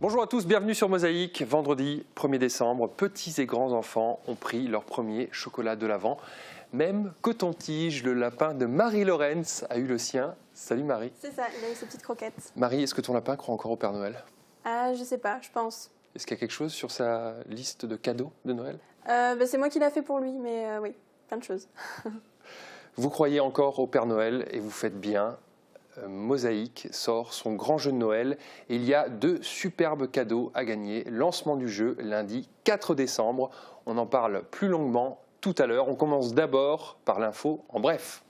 Bonjour à tous, bienvenue sur Mosaïque. Vendredi 1er décembre, petits et grands enfants ont pris leur premier chocolat de l'Avent. Même Coton-Tige, le lapin de Marie-Laurence, a eu le sien. Salut Marie. C'est ça, il a eu ses petites croquettes. Marie, est-ce que ton lapin croit encore au Père Noël? Je sais pas, je pense. Est-ce qu'il y a quelque chose sur sa liste de cadeaux de Noël? C'est moi qui l'ai fait pour lui, mais oui, plein de choses. Vous croyez encore au Père Noël et vous faites bien. Mosaïque sort son grand jeu de Noël et il y a 2 superbes cadeaux à gagner. Lancement du jeu lundi 4 décembre. On en parle plus longuement tout à l'heure. On commence d'abord par l'info en bref.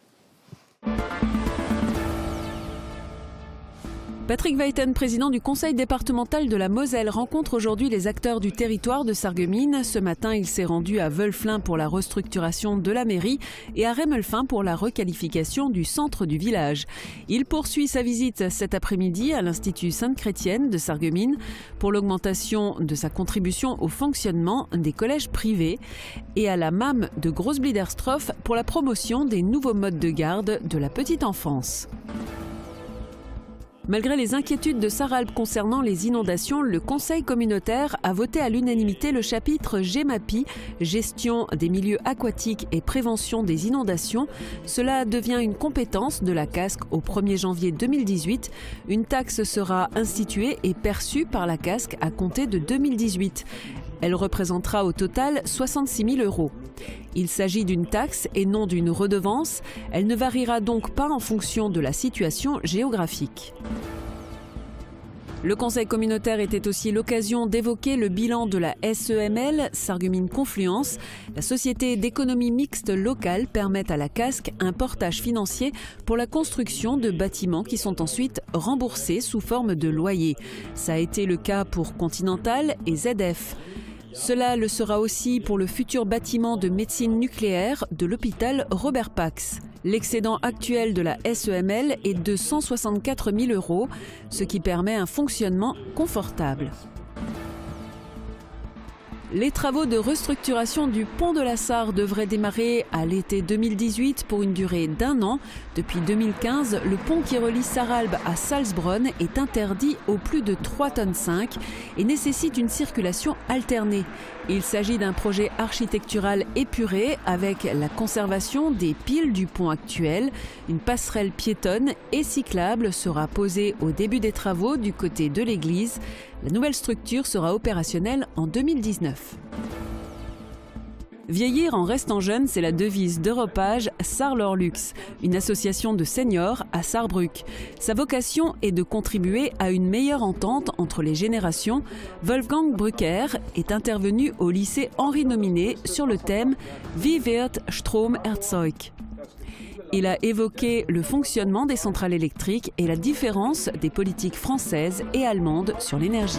Patrick Weiten, président du conseil départemental de la Moselle, rencontre aujourd'hui les acteurs du territoire de Sarreguemines. Ce matin, il s'est rendu à Wölflin pour la restructuration de la mairie et à Rémelfin pour la requalification du centre du village. Il poursuit sa visite cet après-midi à l'Institut Sainte-Chrétienne de Sarreguemines pour l'augmentation de sa contribution au fonctionnement des collèges privés et à la MAM de Großbliederstroff pour la promotion des nouveaux modes de garde de la petite enfance. Malgré les inquiétudes de Sarralbe concernant les inondations, le Conseil communautaire a voté à l'unanimité le chapitre GEMAPI, Gestion des milieux aquatiques et prévention des inondations. Cela devient une compétence de la CASC au 1er janvier 2018. Une taxe sera instituée et perçue par la CASC à compter de 2018. Elle représentera au total 66 000 €. Il s'agit d'une taxe et non d'une redevance. Elle ne variera donc pas en fonction de la situation géographique. Le conseil communautaire était aussi l'occasion d'évoquer le bilan de la SEML, Sarreguemines Confluence. La société d'économie mixte locale permet à la CASC un portage financier pour la construction de bâtiments qui sont ensuite remboursés sous forme de loyer. Ça a été le cas pour Continental et ZF. Cela le sera aussi pour le futur bâtiment de médecine nucléaire de l'hôpital Robert Pax. L'excédent actuel de la SEML est de 164 000 €, ce qui permet un fonctionnement confortable. Les travaux de restructuration du pont de la Sarre devraient démarrer à l'été 2018 pour une durée d'1 an. Depuis 2015, le pont qui relie Sarralbe à Salzbronn est interdit aux plus de 3,5 tonnes et nécessite une circulation alternée. Il s'agit d'un projet architectural épuré avec la conservation des piles du pont actuel. Une passerelle piétonne et cyclable sera posée au début des travaux du côté de l'église. La nouvelle structure sera opérationnelle en 2019. Vieillir en restant jeune, c'est la devise d'Europage Sarre-Lorlux, une association de seniors à Sarrebruck. Sa vocation est de contribuer à une meilleure entente entre les générations. Wolfgang Brücker est intervenu au lycée Henri Nominé sur le thème « Wie wird Strom erzeugt ?» Il a évoqué le fonctionnement des centrales électriques et la différence des politiques françaises et allemandes sur l'énergie.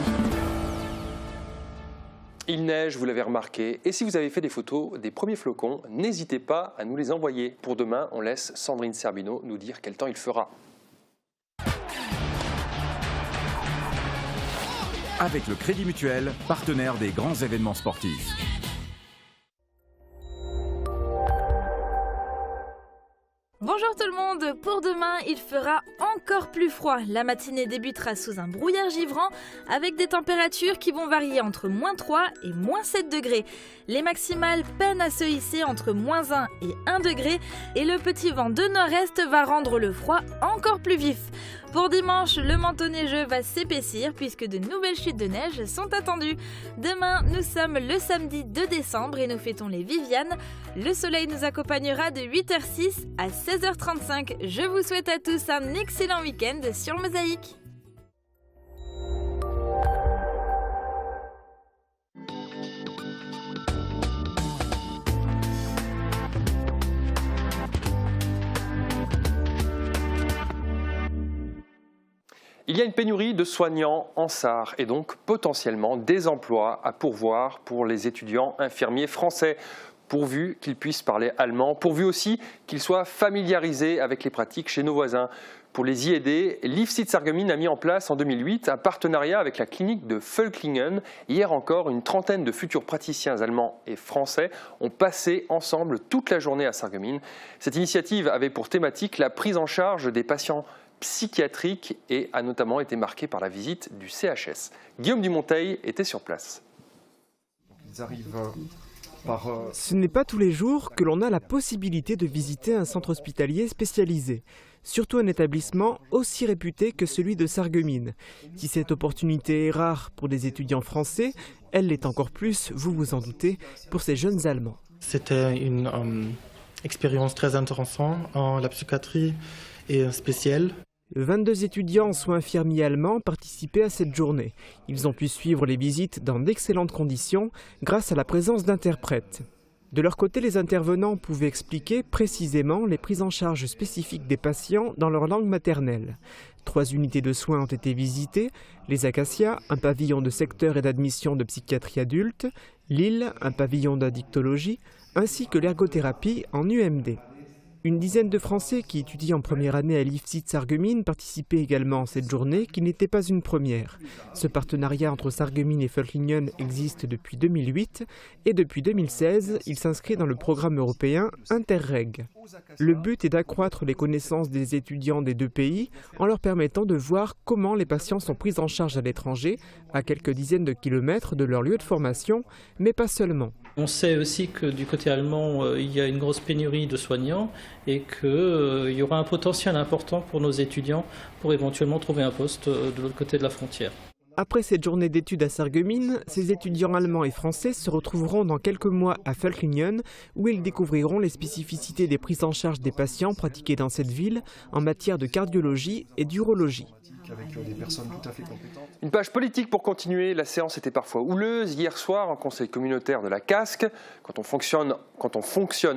Il neige, vous l'avez remarqué, et si vous avez fait des photos des premiers flocons, n'hésitez pas à nous les envoyer. Pour demain, on laisse Sandrine Serbino nous dire quel temps il fera. Avec le Crédit Mutuel, partenaire des grands événements sportifs. Bonjour tout le monde, pour demain il fera encore plus froid. La matinée débutera sous un brouillard givrant avec des températures qui vont varier entre -3 et -7 degrés. Les maximales peinent à se hisser entre -1 et 1 degré et le petit vent de nord-est va rendre le froid encore plus vif. Pour dimanche, le manteau neigeux va s'épaissir puisque de nouvelles chutes de neige sont attendues. Demain, nous sommes le samedi 2 décembre et nous fêtons les Vivianes. Le soleil nous accompagnera de 8h06 à 16h35. Je vous souhaite à tous un excellent week-end sur Mosaïque. Il y a une pénurie de soignants en Sarre et donc potentiellement des emplois à pourvoir pour les étudiants infirmiers français, pourvu qu'ils puissent parler allemand, pourvu aussi qu'ils soient familiarisés avec les pratiques chez nos voisins. Pour les y aider, l'IFSIT Sarreguemines a mis en place en 2008 un partenariat avec la clinique de Völklingen. Hier encore, une trentaine de futurs praticiens allemands et français ont passé ensemble toute la journée à Sarreguemines. Cette initiative avait pour thématique la prise en charge des patients psychiatrique et a notamment été marqué par la visite du CHS. Guillaume Dumonteil était sur place. Ils arrivent par... Ce n'est pas tous les jours que l'on a la possibilité de visiter un centre hospitalier spécialisé, surtout un établissement aussi réputé que celui de Sarreguemines. Si cette opportunité est rare pour des étudiants français, elle l'est encore plus, vous vous en doutez, pour ces jeunes Allemands. C'était une expérience très intéressante en la psychiatrie et spéciale. 22 étudiants, soit infirmiers allemands, participaient à cette journée. Ils ont pu suivre les visites dans d'excellentes conditions grâce à la présence d'interprètes. De leur côté, les intervenants pouvaient expliquer précisément les prises en charge spécifiques des patients dans leur langue maternelle. 3 unités de soins ont été visitées, les Acacias, un pavillon de secteur et d'admission de psychiatrie adulte, Lille, un pavillon d'addictologie, ainsi que l'ergothérapie en UMD. Une dizaine de Français qui étudient en première année à l'IFSI de Sarreguemines participaient également à cette journée qui n'était pas une première. Ce partenariat entre Sarreguemines et Völklingen existe depuis 2008 et depuis 2016, il s'inscrit dans le programme européen Interreg. Le but est d'accroître les connaissances des étudiants des deux pays en leur permettant de voir comment les patients sont pris en charge à l'étranger, à quelques dizaines de kilomètres de leur lieu de formation, mais pas seulement. On sait aussi que du côté allemand, il y a une grosse pénurie de soignants et qu'il y aura un potentiel important pour nos étudiants pour éventuellement trouver un poste de l'autre côté de la frontière. Après cette journée d'études à Sarreguemines, ces étudiants allemands et français se retrouveront dans quelques mois à Völklingen où ils découvriront les spécificités des prises en charge des patients pratiquées dans cette ville en matière de cardiologie et d'urologie. Avec des personnes tout à fait compétentes. Une page politique pour continuer. La séance était parfois houleuse. Hier soir, en conseil communautaire de la Casques, quand on fonctionne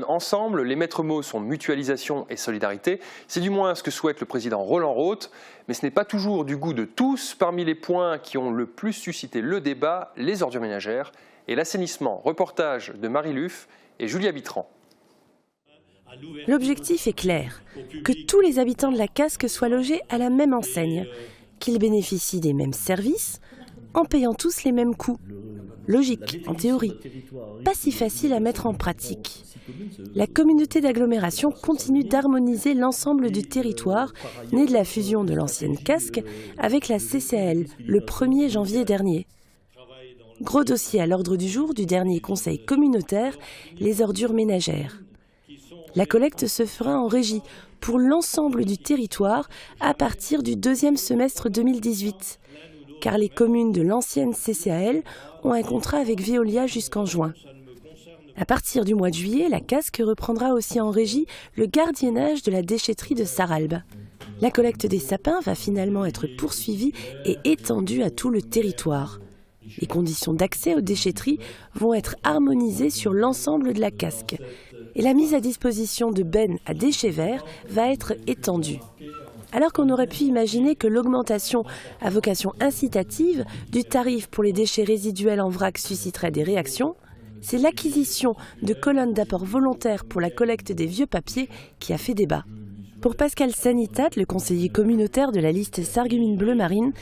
ensemble, les maîtres mots sont mutualisation et solidarité. C'est du moins ce que souhaite le président Roland Roth. Mais ce n'est pas toujours du goût de tous. Parmi les points qui ont le plus suscité le débat, les ordures ménagères et l'assainissement. Reportage de Marie Luff et Julia Bitran. L'objectif est clair, que tous les habitants de la Casques soient logés à la même enseigne, qu'ils bénéficient des mêmes services, en payant tous les mêmes coûts. Logique, en théorie. Pas si facile à mettre en pratique. La communauté d'agglomération continue d'harmoniser l'ensemble du territoire, né de la fusion de l'ancienne Casques avec la CCAL, le 1er janvier dernier. Gros dossier à l'ordre du jour du dernier conseil communautaire, les ordures ménagères. La collecte se fera en régie pour l'ensemble du territoire à partir du 2e semestre 2018, car les communes de l'ancienne CCAL ont un contrat avec Veolia jusqu'en juin. À partir du mois de juillet, la Casques reprendra aussi en régie le gardiennage de la déchetterie de Sarralbe. La collecte des sapins va finalement être poursuivie et étendue à tout le territoire. Les conditions d'accès aux déchetteries vont être harmonisées sur l'ensemble de la Casques. Et la mise à disposition de bennes à déchets verts va être étendue. Alors qu'on aurait pu imaginer que l'augmentation à vocation incitative du tarif pour les déchets résiduels en vrac susciterait des réactions, c'est l'acquisition de colonnes d'apport volontaires pour la collecte des vieux papiers qui a fait débat. Pour Pascal Sanitat, le conseiller communautaire de la liste Sarreguemines Bleu Marine,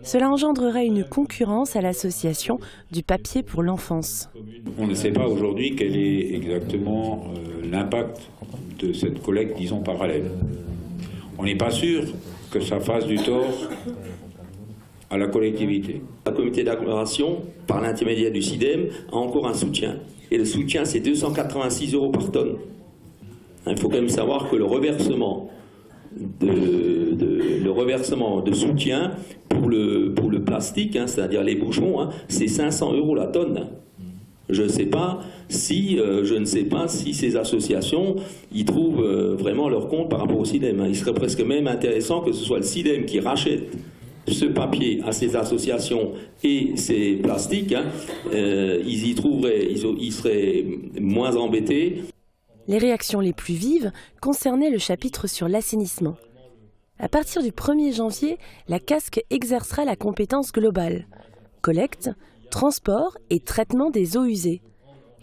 cela engendrerait une concurrence à l'association du papier pour l'enfance. On ne sait pas aujourd'hui quel est exactement l'impact de cette collecte, disons, parallèle. On n'est pas sûr que ça fasse du tort à la collectivité. La communauté d'agglomération, par l'intermédiaire du CIDEM, a encore un soutien. Et le soutien, c'est 286 € par tonne. Il faut quand même savoir que le reversement de soutien pour le plastique, c'est-à-dire les bouchons, c'est 500 € la tonne. Je ne sais pas si ces associations y trouvent vraiment leur compte par rapport au CIDEM. Il serait presque même intéressant que ce soit le CIDEM qui rachète ce papier à ces associations et ces plastiques. Ils seraient moins embêtés. Les réactions les plus vives concernaient le chapitre sur l'assainissement. À partir du 1er janvier, la Casques exercera la compétence globale. Collecte, transport et traitement des eaux usées.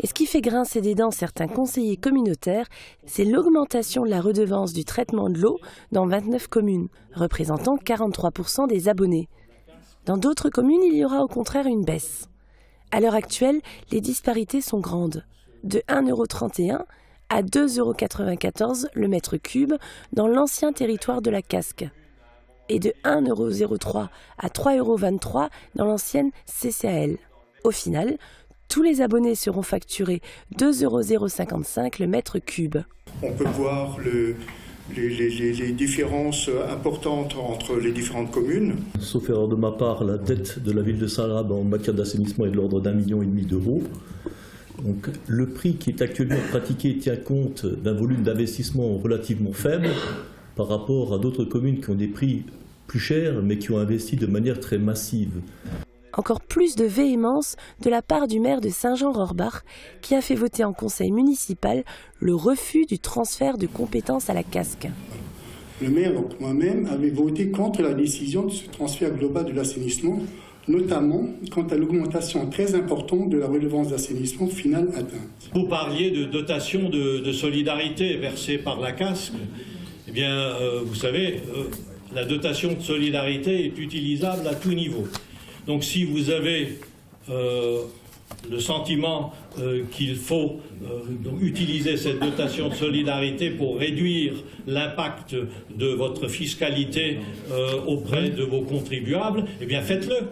Et ce qui fait grincer des dents certains conseillers communautaires, c'est l'augmentation de la redevance du traitement de l'eau dans 29 communes, représentant 43% des abonnés. Dans d'autres communes, il y aura au contraire une baisse. À l'heure actuelle, les disparités sont grandes. De 1,31 € à 2,94 € le mètre cube dans l'ancien territoire de la Casques. et de 1,03 € à 3,23 € dans l'ancienne CCAL. Au final, tous les abonnés seront facturés 2,055 € le mètre cube. On peut voir les différences importantes entre les différentes communes. Sauf erreur de ma part, la dette de la ville de Sarrab en matière d'assainissement est de l'ordre d'1,5 million d'euros. Donc, le prix qui est actuellement pratiqué tient compte d'un volume d'investissement relativement faible par rapport à d'autres communes qui ont des prix plus chers mais qui ont investi de manière très massive. Encore plus de véhémence de la part du maire de Saint-Jean-Rohrbach qui a fait voter en conseil municipal le refus du transfert de compétences à la casque. Le maire, donc moi-même, avait voté contre la décision de ce transfert global de l'assainissement, notamment quant à l'augmentation très importante de la redevance d'assainissement finale atteinte. Vous parliez de dotation de solidarité versée par la casque. Eh bien, vous savez, la dotation de solidarité est utilisable à tout niveau. Donc si vous avez le sentiment qu'il faut utiliser cette dotation de solidarité pour réduire l'impact de votre fiscalité auprès de vos contribuables, eh bien faites-le.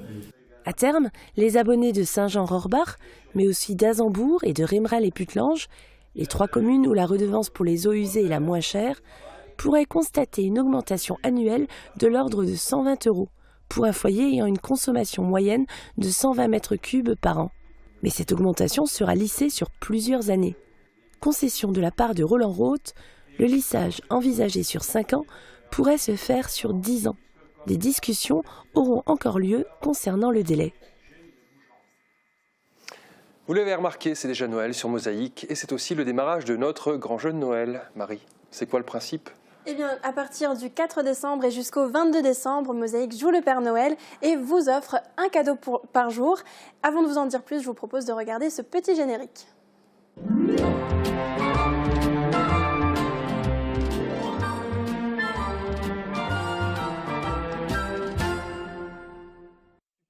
À terme, les abonnés de Saint-Jean-Rohrbach, mais aussi d'Azembourg et de Rémeral et Puttelange, les 3 communes où la redevance pour les eaux usées est la moins chère, pourraient constater une augmentation annuelle de l'ordre de 120 € pour un foyer ayant une consommation moyenne de 120 mètres cubes par an. Mais cette augmentation sera lissée sur plusieurs années. Concession de la part de Roland Roth, le lissage envisagé sur 5 ans pourrait se faire sur 10 ans. Des discussions auront encore lieu concernant le délai. Vous l'avez remarqué, c'est déjà Noël sur Mosaïque et c'est aussi le démarrage de notre grand jeu de Noël. Marie, c'est quoi le principe ? Eh bien, à partir du 4 décembre et jusqu'au 22 décembre, Mosaïque joue le Père Noël et vous offre un cadeau par jour. Avant de vous en dire plus, je vous propose de regarder ce petit générique.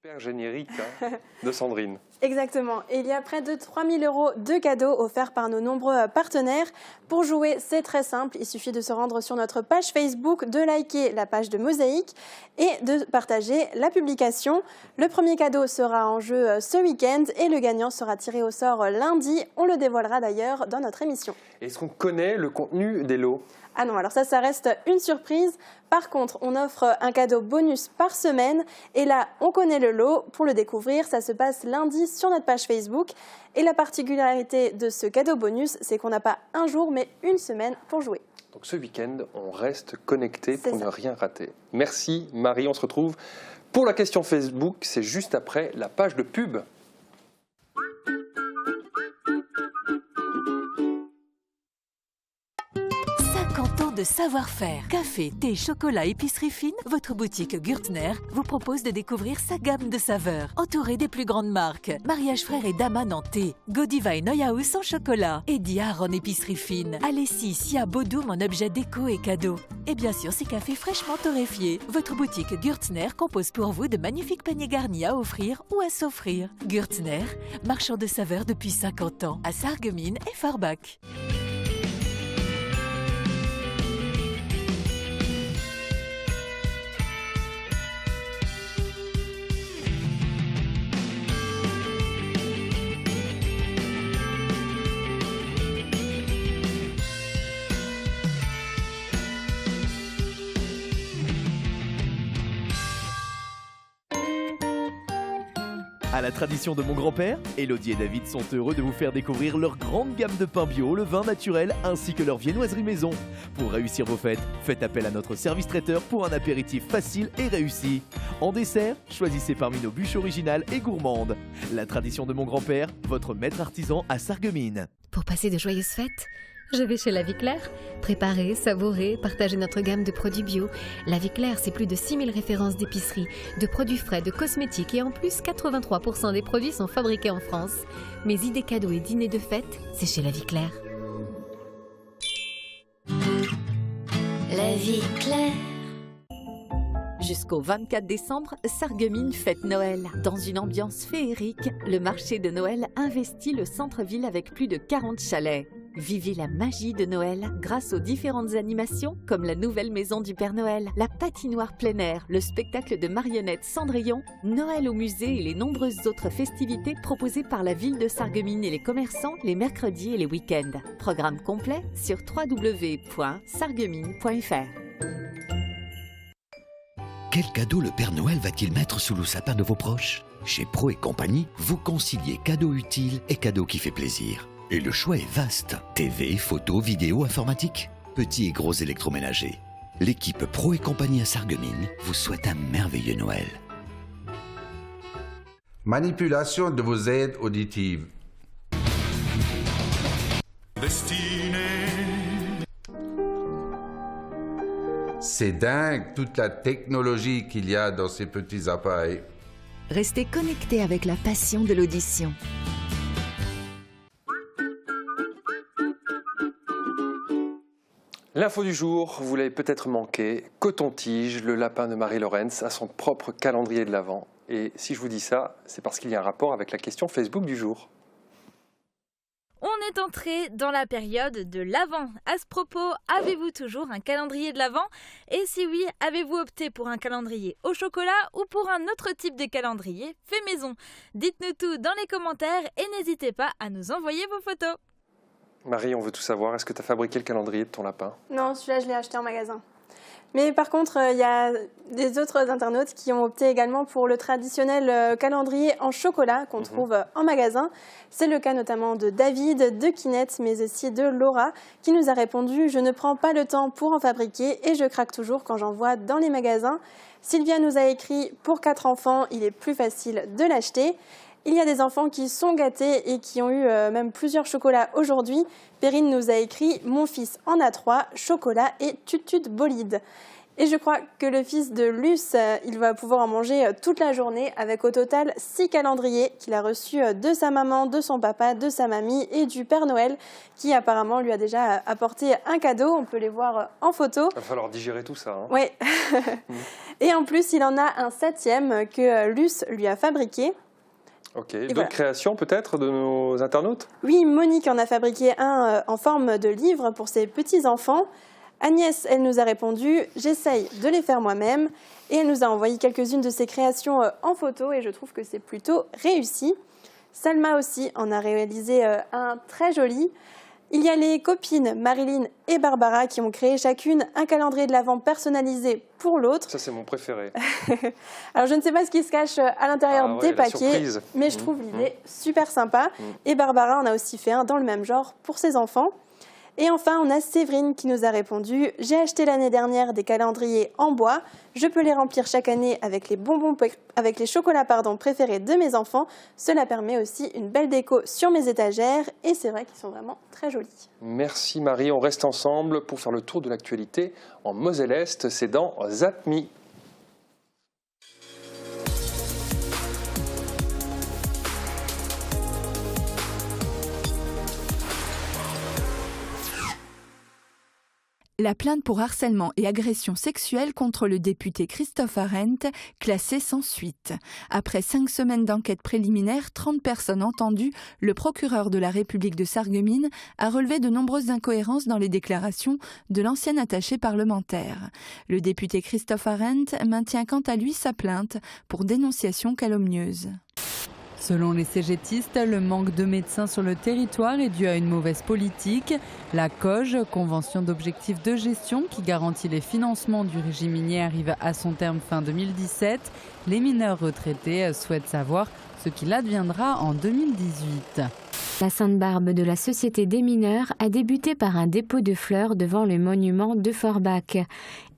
Super générique de Sandrine. Exactement. Et il y a près de 3 000 € de cadeaux offerts par nos nombreux partenaires. Pour jouer, c'est très simple. Il suffit de se rendre sur notre page Facebook, de liker la page de Mosaïque et de partager la publication. Le premier cadeau sera en jeu ce week-end et le gagnant sera tiré au sort lundi. On le dévoilera d'ailleurs dans notre émission. Est-ce qu'on connaît le contenu des lots ? Ah non, alors ça reste une surprise. Par contre, on offre un cadeau bonus par semaine. Et là, on connaît le lot. Pour le découvrir, ça se passe lundi sur notre page Facebook. Et la particularité de ce cadeau bonus, c'est qu'on n'a pas un jour, mais une semaine pour jouer. Donc ce week-end, on reste connecté pour ne rien rater. Merci Marie, on se retrouve pour la question Facebook. C'est juste après la page de pub. De savoir-faire. Café, thé, chocolat, épicerie fine, votre boutique Gürtner vous propose de découvrir sa gamme de saveurs. Entourée des plus grandes marques, Mariage Frères et Daman en thé, Godiva et Neuhaus en chocolat, et Diar en épicerie fine, Alessi, Sia, Bodum en objets déco et cadeaux. Et bien sûr, ces cafés fraîchement torréfiés. Votre boutique Gürtner compose pour vous de magnifiques paniers garnis à offrir ou à s'offrir. Gürtner, marchand de saveurs depuis 50 ans, à Sarreguemines et Forbach. À la tradition de mon grand-père, Élodie et David sont heureux de vous faire découvrir leur grande gamme de pains bio, le vin naturel ainsi que leur viennoiserie maison. Pour réussir vos fêtes, faites appel à notre service traiteur pour un apéritif facile et réussi. En dessert, choisissez parmi nos bûches originales et gourmandes. La tradition de mon grand-père, votre maître artisan à Sarreguemines. Pour passer de joyeuses fêtes, je vais chez La Vie Claire. Préparer, savourer, partager notre gamme de produits bio. La Vie Claire, c'est plus de 6000 références d'épicerie, de produits frais, de cosmétiques et en plus, 83% des produits sont fabriqués en France. Mes idées cadeaux et dîners de fête, c'est chez La Vie Claire. La Vie Claire. Jusqu'au 24 décembre, Sarreguemines fête Noël. Dans une ambiance féerique, le marché de Noël investit le centre-ville avec plus de 40 chalets. Vivez la magie de Noël grâce aux différentes animations comme la nouvelle maison du Père Noël, la patinoire plein air, le spectacle de marionnettes Cendrillon, Noël au musée et les nombreuses autres festivités proposées par la ville de Sarreguemines et les commerçants les mercredis et les week-ends. Programme complet sur www.sarreguemines.fr. Quel cadeau le Père Noël va-t-il mettre sous le sapin de vos proches? Chez Pro et compagnie, vous conciliez cadeau utile et cadeau qui fait plaisir. Et le choix est vaste. TV, photos, vidéo, informatique, petits et gros électroménagers. L'équipe Pro et compagnie à Sarreguemines vous souhaite un merveilleux Noël. Manipulation de vos aides auditives. C'est dingue toute la technologie qu'il y a dans ces petits appareils. Restez connectés avec la passion de l'audition. L'info du jour, vous l'avez peut-être manqué, coton-tige, le lapin de Marie-Laurence a son propre calendrier de l'Avent. Et si je vous dis ça, c'est parce qu'il y a un rapport avec la question Facebook du jour. On est entré dans la période de l'Avent. À ce propos, avez-vous toujours un calendrier de l'Avent? Et si oui, avez-vous opté pour un calendrier au chocolat ou pour un autre type de calendrier fait maison? Dites-nous tout dans les commentaires et n'hésitez pas à nous envoyer vos photos. Marie, on veut tout savoir. Est-ce que tu as fabriqué le calendrier de ton lapin? Non, celui-là, je l'ai acheté en magasin. Mais par contre, il y a des autres internautes qui ont opté également pour le traditionnel calendrier en chocolat qu'on trouve en magasin. C'est le cas notamment de David, de Kinette, mais aussi de Laura, qui nous a répondu « Je ne prends pas le temps pour en fabriquer et je craque toujours quand j'en vois dans les magasins ». Sylvia nous a écrit « Pour 4 enfants, il est plus facile de l'acheter ». Il y a des enfants qui sont gâtés et qui ont eu même plusieurs chocolats aujourd'hui. Perrine nous a écrit « Mon fils en a 3, chocolat et tutut bolide ». Et je crois que le fils de Luce, il va pouvoir en manger toute la journée avec au total 6 calendriers qu'il a reçus de sa maman, de son papa, de sa mamie et du Père Noël qui apparemment lui a déjà apporté un cadeau. On peut les voir en photo. Il va falloir digérer tout ça. Hein. Oui. Et en plus, il en a un 7e que Luce lui a fabriqué. Ok, d'autres créations peut-être de nos internautes? Oui, Monique en a fabriqué un en forme de livre pour ses petits-enfants. Agnès, elle nous a répondu « J'essaye de les faire moi-même » et elle nous a envoyé quelques-unes de ses créations en photo et je trouve que c'est plutôt réussi. Salma aussi en a réalisé un très joli. Il y a les copines Marilyn et Barbara qui ont créé chacune un calendrier de l'Avent personnalisé pour l'autre. Ça, c'est mon préféré. Alors, je ne sais pas ce qui se cache à l'intérieur des paquets, mais je trouve l'idée super sympa. Et Barbara en a aussi fait un dans le même genre pour ses enfants. Et enfin, on a Séverine qui nous a répondu « J'ai acheté l'année dernière des calendriers en bois. Je peux les remplir chaque année avec les chocolats préférés de mes enfants. Cela permet aussi une belle déco sur mes étagères. Et c'est vrai qu'ils sont vraiment très jolis. » Merci Marie. On reste ensemble pour faire le tour de l'actualité en Moselle-Est. C'est dans ZAPMI. La plainte pour harcèlement et agression sexuelle contre le député Christophe Arendt, classée sans suite. Après 5 semaines d'enquête préliminaire, 30 personnes entendues, le procureur de la République de Sarreguemines a relevé de nombreuses incohérences dans les déclarations de l'ancien attaché parlementaire. Le député Christophe Arendt maintient quant à lui sa plainte pour dénonciation calomnieuse. Selon les cégétistes, le manque de médecins sur le territoire est dû à une mauvaise politique. La COGE, Convention d'objectifs de gestion qui garantit les financements du régime minier, arrive à son terme fin 2017. Les mineurs retraités souhaitent savoir ce qu'il adviendra en 2018. La Sainte Barbe de la Société des mineurs a débuté par un dépôt de fleurs devant le monument de Forbach.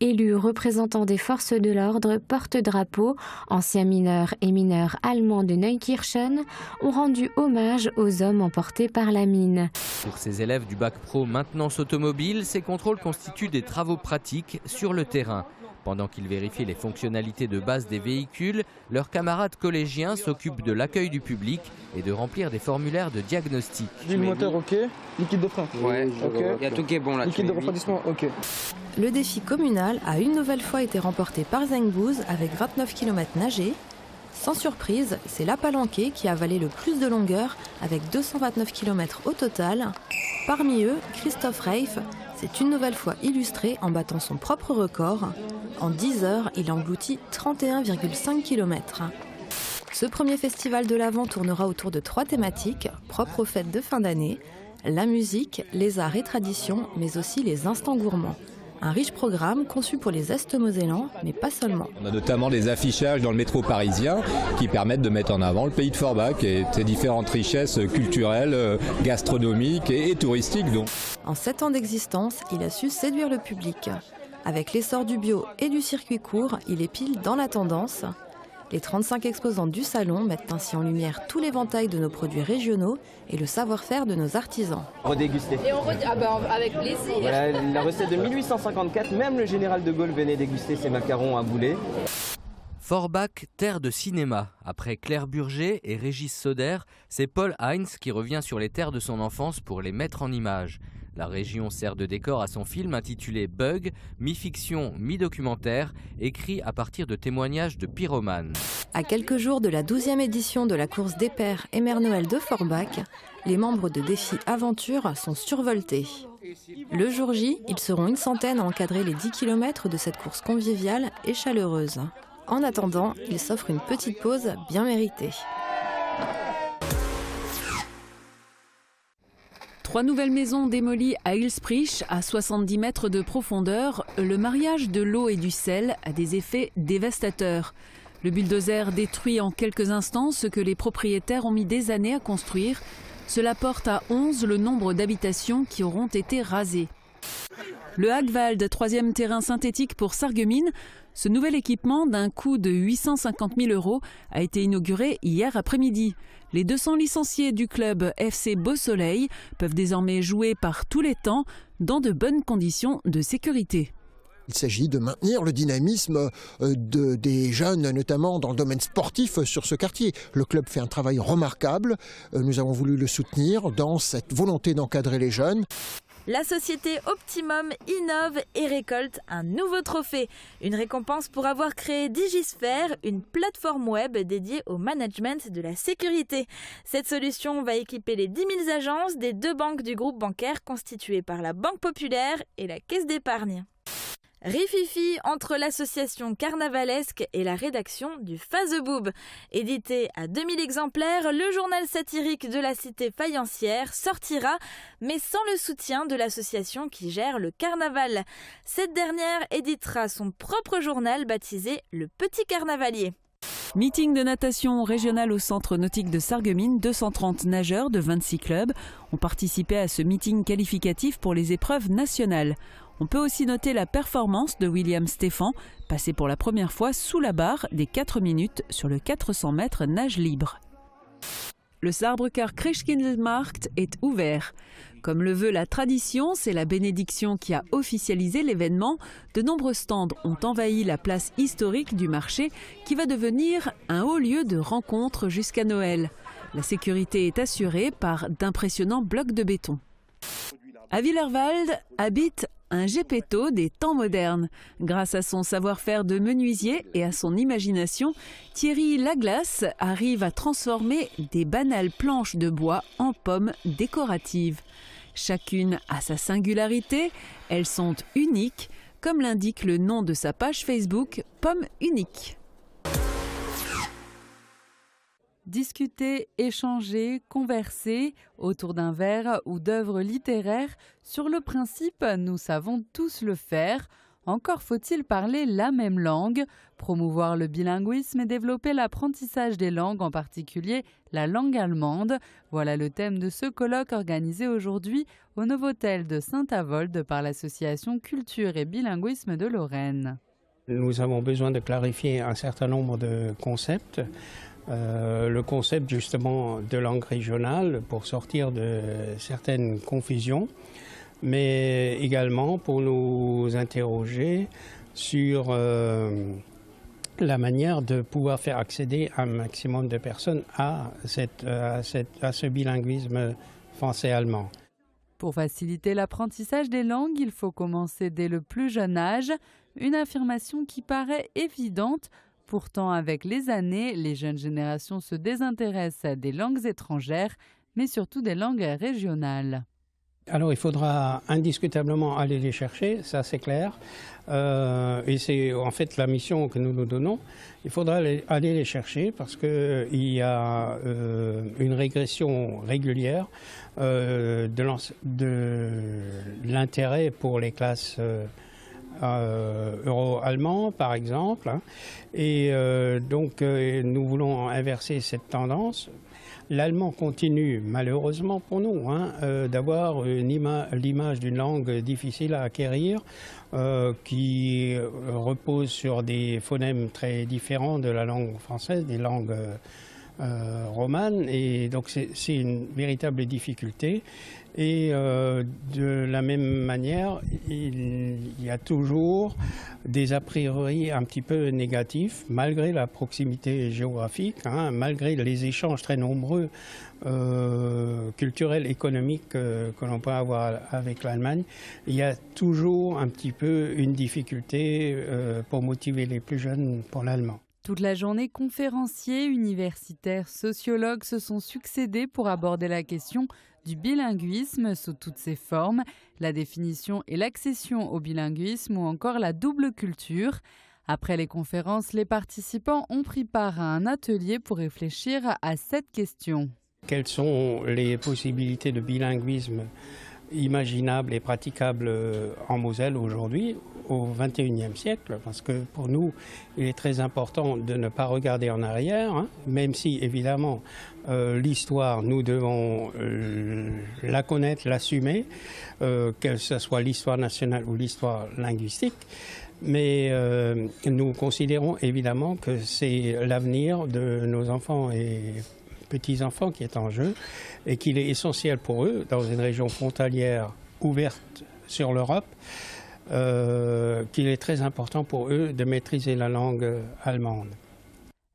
Élus représentants des forces de l'ordre, porte-drapeau, anciens mineurs et mineurs allemands de Neukirchen ont rendu hommage aux hommes emportés par la mine. Pour ces élèves du bac pro maintenance automobile, ces contrôles constituent des travaux pratiques sur le terrain. Pendant qu'ils vérifient les fonctionnalités de base des véhicules, leurs camarades collégiens s'occupent de l'accueil du public et de remplir des formulaires de diagnostic. Du moteur, ok. Liquide de frein. Ouais, ok. Il y a tout qui est bon là. Liquide de refroidissement, ok. Le défi communal a une nouvelle fois été remporté par Zengbouz avec 29 km nagés, Sans surprise, c'est la Palanquée qui a avalé le plus de longueur, avec 229 km au total. Parmi eux, Christophe Reif s'est une nouvelle fois illustré en battant son propre record. En 10 heures, il a englouti 31,5 km. Ce premier festival de l'Avent tournera autour de 3 thématiques, propres aux fêtes de fin d'année: la musique, les arts et traditions, mais aussi les instants gourmands. Un riche programme conçu pour les Est-Mosellans, mais pas seulement. On a notamment des affichages dans le métro parisien qui permettent de mettre en avant le pays de Forbach et ses différentes richesses culturelles, gastronomiques et touristiques. Donc. En 7 ans d'existence, il a su séduire le public. Avec l'essor du bio et du circuit court, il est pile dans la tendance. Les 35 exposants du salon mettent ainsi en lumière tout l'éventail de nos produits régionaux et le savoir-faire de nos artisans. Redéguster. Et avec plaisir. Voilà, la recette de 1854, même le général de Gaulle venait déguster ses macarons à boulet. Forbach, terre de cinéma. Après Claire Burger et Régis Soder, c'est Paul Heinz qui revient sur les terres de son enfance pour les mettre en images. La région sert de décor à son film intitulé Bug, mi-fiction, mi-documentaire, écrit à partir de témoignages de pyromanes. À quelques jours de la 12e édition de la course des Pères et Mère Noël de Forbach, les membres de Défi Aventure sont survoltés. Le jour J, ils seront une centaine à encadrer les 10 km de cette course conviviale et chaleureuse. En attendant, ils s'offrent une petite pause bien méritée. 3 nouvelles maisons démolies à Ilsprich, à 70 mètres de profondeur. Le mariage de l'eau et du sel a des effets dévastateurs. Le bulldozer détruit en quelques instants ce que les propriétaires ont mis des années à construire. Cela porte à 11 le nombre d'habitations qui auront été rasées. Le Hagwald, 3e terrain synthétique pour Sarreguemines. Ce nouvel équipement, d'un coût de 850 000 €, a été inauguré hier après-midi. Les 200 licenciés du club FC Beau Soleil peuvent désormais jouer par tous les temps dans de bonnes conditions de sécurité. Il s'agit de maintenir le dynamisme des jeunes, notamment dans le domaine sportif sur ce quartier. Le club fait un travail remarquable. Nous avons voulu le soutenir dans cette volonté d'encadrer les jeunes. La société Optimum innove et récolte un nouveau trophée. Une récompense pour avoir créé Digisphere, une plateforme web dédiée au management de la sécurité. Cette solution va équiper les 10 000 agences des 2 banques du groupe bancaire constituées par la Banque Populaire et la Caisse d'épargne. Rififi entre l'association carnavalesque et la rédaction du Phaseboob. Édité à 2000 exemplaires, le journal satirique de la cité faïencière sortira, mais sans le soutien de l'association qui gère le carnaval. Cette dernière éditera son propre journal baptisé Le Petit Carnavalier. Meeting de natation régional au centre nautique de Sarreguemines. 230 nageurs de 26 clubs ont participé à ce meeting qualificatif pour les épreuves nationales. On peut aussi noter la performance de William Stéphan, passé pour la première fois sous la barre des 4 minutes sur le 400 mètres nage libre. Le Saarbrücker Christkindlmarkt est ouvert. Comme le veut la tradition, c'est la bénédiction qui a officialisé l'événement. De nombreux stands ont envahi la place historique du marché qui va devenir un haut lieu de rencontre jusqu'à Noël. La sécurité est assurée par d'impressionnants blocs de béton. À Willerwald habite un Gepetto des temps modernes. Grâce à son savoir-faire de menuisier et à son imagination, Thierry Laglace arrive à transformer des banales planches de bois en pommes décoratives. Chacune a sa singularité, elles sont uniques, comme l'indique le nom de sa page Facebook, Pommes Uniques. Discuter, échanger, converser autour d'un verre ou d'œuvres littéraires, sur le principe, nous savons tous le faire. Encore faut-il parler la même langue, promouvoir le bilinguisme et développer l'apprentissage des langues, en particulier la langue allemande. Voilà le thème de ce colloque organisé aujourd'hui au Novotel de Saint-Avold par l'association Culture et Bilinguisme de Lorraine. Nous avons besoin de clarifier un certain nombre de concepts. Le concept justement de langue régionale pour sortir de certaines confusions, mais également pour nous interroger sur la manière de pouvoir faire accéder un maximum de personnes à ce bilinguisme français-allemand. Pour faciliter l'apprentissage des langues, il faut commencer dès le plus jeune âge, une affirmation qui paraît évidente. Pourtant, avec les années, les jeunes générations se désintéressent des langues étrangères, mais surtout des langues régionales. Alors il faudra indiscutablement aller les chercher, ça c'est clair. Et c'est en fait la mission que nous nous donnons. Il faudra aller les chercher parce qu'il y a une régression régulière de l'intérêt pour les classes euro-allemand par exemple. Et donc nous voulons inverser cette tendance. L'allemand continue, malheureusement pour nous, d'avoir l'image d'une langue difficile à acquérir, qui repose sur des phonèmes très différents de la langue française, des langues romanes, et donc c'est une véritable difficulté. Et de la même manière, il y a toujours des a priori un petit peu négatifs, malgré la proximité géographique, malgré les échanges très nombreux culturels, économiques que l'on peut avoir avec l'Allemagne. Il y a toujours un petit peu une difficulté pour motiver les plus jeunes pour l'allemand. Toute la journée, conférenciers, universitaires, sociologues se sont succédés pour aborder la question du bilinguisme sous toutes ses formes, la définition et l'accession au bilinguisme ou encore la double culture. Après les conférences, les participants ont pris part à un atelier pour réfléchir à cette question. Quelles sont les possibilités de bilinguisme imaginables et praticables en Moselle aujourd'hui, au XXIe siècle, parce que pour nous, il est très important de ne pas regarder en arrière, même si évidemment l'histoire, nous devons la connaître, l'assumer, que ce soit l'histoire nationale ou l'histoire linguistique. Mais nous considérons évidemment que c'est l'avenir de nos enfants et petits-enfants qui est en jeu et qu'il est essentiel pour eux, dans une région frontalière ouverte sur l'Europe, qu'il est très important pour eux de maîtriser la langue allemande.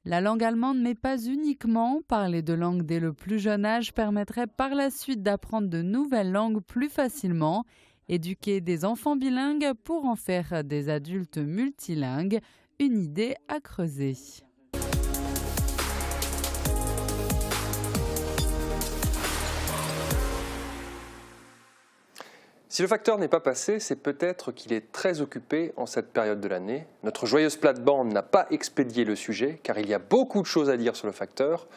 La langue allemande, mais pas uniquement. Parler de langue dès le plus jeune âge permettrait par la suite d'apprendre de nouvelles langues plus facilement. Éduquer des enfants bilingues pour en faire des adultes multilingues, une idée à creuser. Si le facteur n'est pas passé, c'est peut-être qu'il est très occupé en cette période de l'année. Notre joyeuse plate-bande n'a pas expédié le sujet, car il y a beaucoup de choses à dire sur le facteur,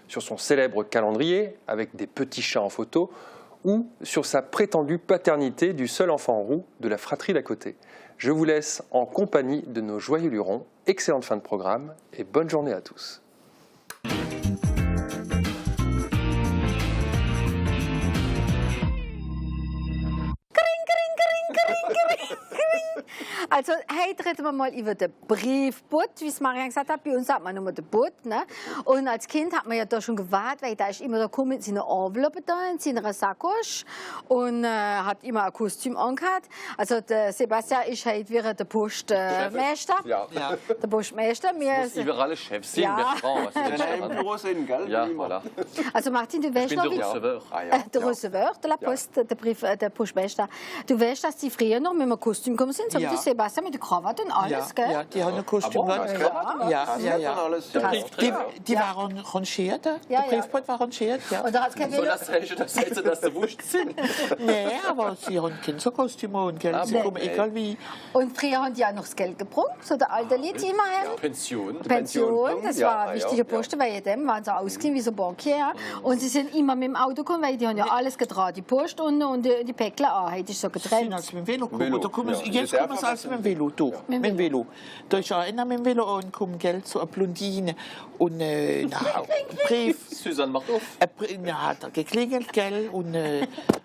sur son célèbre calendrier, avec des petits chats en photo, ou sur sa prétendue paternité du seul enfant roux de la fratrie d'à côté. Je vous laisse en compagnie de nos joyeux lurons. Excellente fin de programme et bonne journée à tous. Also, heute reden wir mal über den Briefbutt, wie es Marianne gesagt hat. Bei uns hat man nur den Butt. Ne? Und als Kind hat man ja da schon gewartet, weil da ist immer da gekommen mit seiner Envelope da, in seiner Sacoche und hat immer ein Kostüm angehabt. Also, der Sebastian ist heute wieder der Postmeister. Ja. Der Postmeister. Muss überall Chef sein, Ja. Bertrand. Wenn er im Büro sind, gell? Ja, voilà. Also, Martin, du weißt noch, wie... Der Receveur de la Poste, der Postmeister. Du weißt, dass die früher noch mit einem Kostüm gekommen sind, so wie der Sebastian mit der Krawatte und alles, gell? Ja, die haben ein Kostüm gehabt. Die waren rangiert, der Briefbund war rangiert. Ja. Und da hat es kein Velo. Das heißt, dass sie wurscht sind. Nee, aber sie haben Kinderkostüme und Geld, sie kommen egal wie. Und früher haben die auch noch das Geld gebraucht, so der alte Lied immer haben. Pension, das war ein wichtiger Posten, weil dem waren sie ausgesehen wie so Bankier. Und sie sind immer mit dem Auto gekommen, weil die haben ja alles getragen, die Post und die Päckler auch, heute ist so getrennt. Sie sind als mit dem Velo gekommen. Jetzt kommen sie als mit dem Velo, du, mit dem Velo. Da ist einer mit dem Velo und kommt Geld, so eine Blondine und ein Brief. Susanne macht auf. Hat er geklingelt, gell, und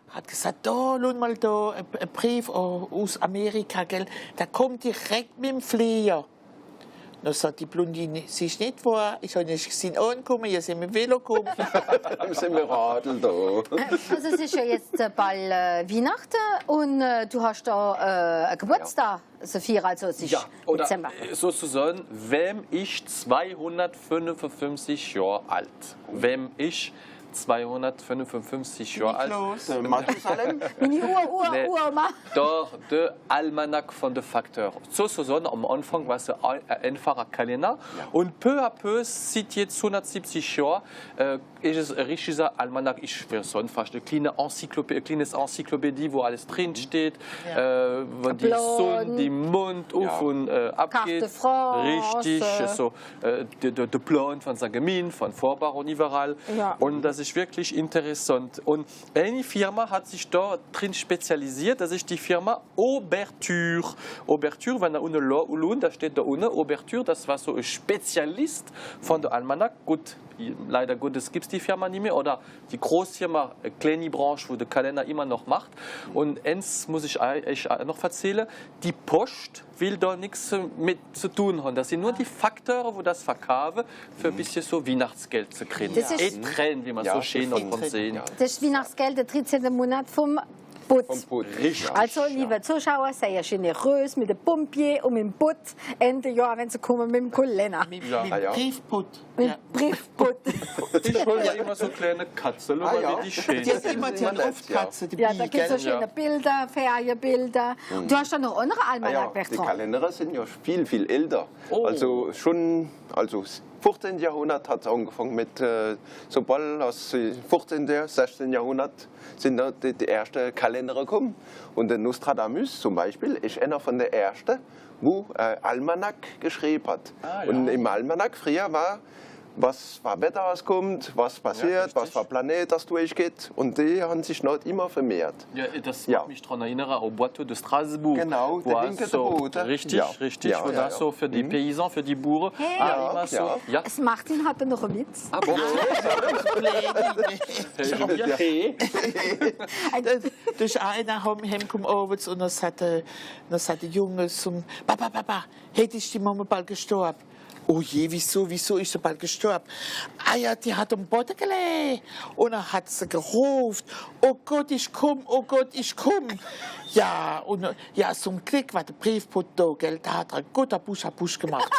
hat gesagt, da, schau mal da, ein Brief aus Amerika, gell, der kommt direkt mit dem Flieger. Dann sagt die Blondine, sie ist nicht wahr, ich habe nicht gesehen angekommen, ihr seid mit dem Velo gekommen. Dann sind wir Radl da. Also es ist ja jetzt bald Weihnachten und du hast da einen Geburtstag, Sophia, also es ist Dezember. Sozusagen, wem ist 255 Jahre alt? Wem ist 255 Jahre alt. Mini Nee. Uroma. Doch, der Almanach von der Faktor. Sozusagen am Anfang war es ein einfacher Kalender. Und peu à peu, seit jetzt 170 Jahren, ist es ein richtiger Almanach. Ich will so fast eine kleine Enzyklopädie, wo alles drin steht, wo die Sonne, die Mond auf und ab geht. Richtig, so der Plan von Sagemin, von Vorbach und überall. Ja. Und das ist wirklich interessant. Und eine Firma hat sich da drin spezialisiert, das ist die Firma Ouverture. Ouverture, wenn da unten da steht da unten, Ouverture, das war so ein Spezialist von der Almanach. Gut, leider Gottes gibt es die Firma nicht mehr, oder die Großfirma, eine kleine Branche, wo der Kalender immer noch macht. Und eins muss ich euch noch erzählen, die Post will da nichts mit zu tun haben. Das sind nur die Faktoren, wo das verkaufen, für ein bisschen so Weihnachtsgeld zu kriegen. Das ist Etrenn, wie man so schön noch von sehen. Das ist Weihnachtsgeld, der 13. Monat vom Boot. Richtig. Also, liebe Zuschauer, seid generös mit dem Pompier und mit dem Boot Ende Jahr, wenn sie kommen mit dem Kalender. Mit Briefput. Mit Briefput. Ich hole ja immer so kleine Katzen, wie die schön. Die hat immer die Luftkatzen, die Ja, da gibt es so schöne Ja. Bilder, Ferienbilder. Du hast doch noch andere Almanach, Die Bertrand. Kalender sind ja viel älter. Oh. Also schon, 15. Jahrhundert hat es angefangen mit, sobald aus 14. 16. Jahrhundert sind da die ersten Kalender gekommen. Und der Nostradamus zum Beispiel ist einer von den ersten, wo Almanach geschrieben hat. Und im Almanach früher war, was für Wetter es kommt, was passiert, was für Planet das durchgeht. Und die haben sich noch immer vermehrt. Ja, das macht mich daran erinnern, au Bateau de Strasbourg. Genau, wo der linke so, Boot. Richtig, richtig. Wo das so für die Paysans, für die Bauern, immer so. Ja. Das Martin hatte noch einen Witz. Ah, bon. Dus einer heimkommt abends und dann sagt der Junge zum Papa, hätte ich die Mama bald gestorben? Oh je, wieso ist sie bald gestorben? Ah ja, die hat am Boden gelegen. Und dann hat sie gerufen, oh Gott, ich komm. Ja, und ja, zum Glück war der Briefput da, gell? Da hat er einen guten Busch gemacht.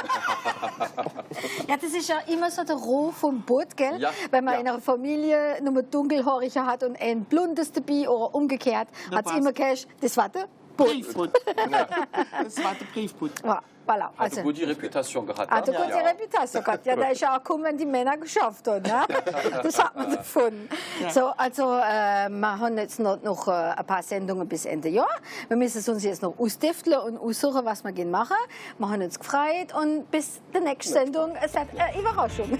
Ja, das ist ja immer so der Ruf vom Boot, gell? Ja. Wenn man in einer Familie nur dunkelhaarige hat und ein blondes dabei oder umgekehrt, hat es immer geheißen, das war der Briefput. Das war der Briefput. Ja, voilà. Hat eine gute Reputation gehabt. Hat eine gute Reputation gehabt. Ja, da ist ja auch gekommen, wenn die Männer geschafft haben. Ne? Das hat man davon. Ja. So, also, wir haben jetzt noch ein paar Sendungen bis Ende Jahr. Wir müssen es uns jetzt noch ausdifteln und aussuchen, was wir gehen machen. Wir haben uns gefreut und bis der nächsten Sendung. Es hat eine Überraschung.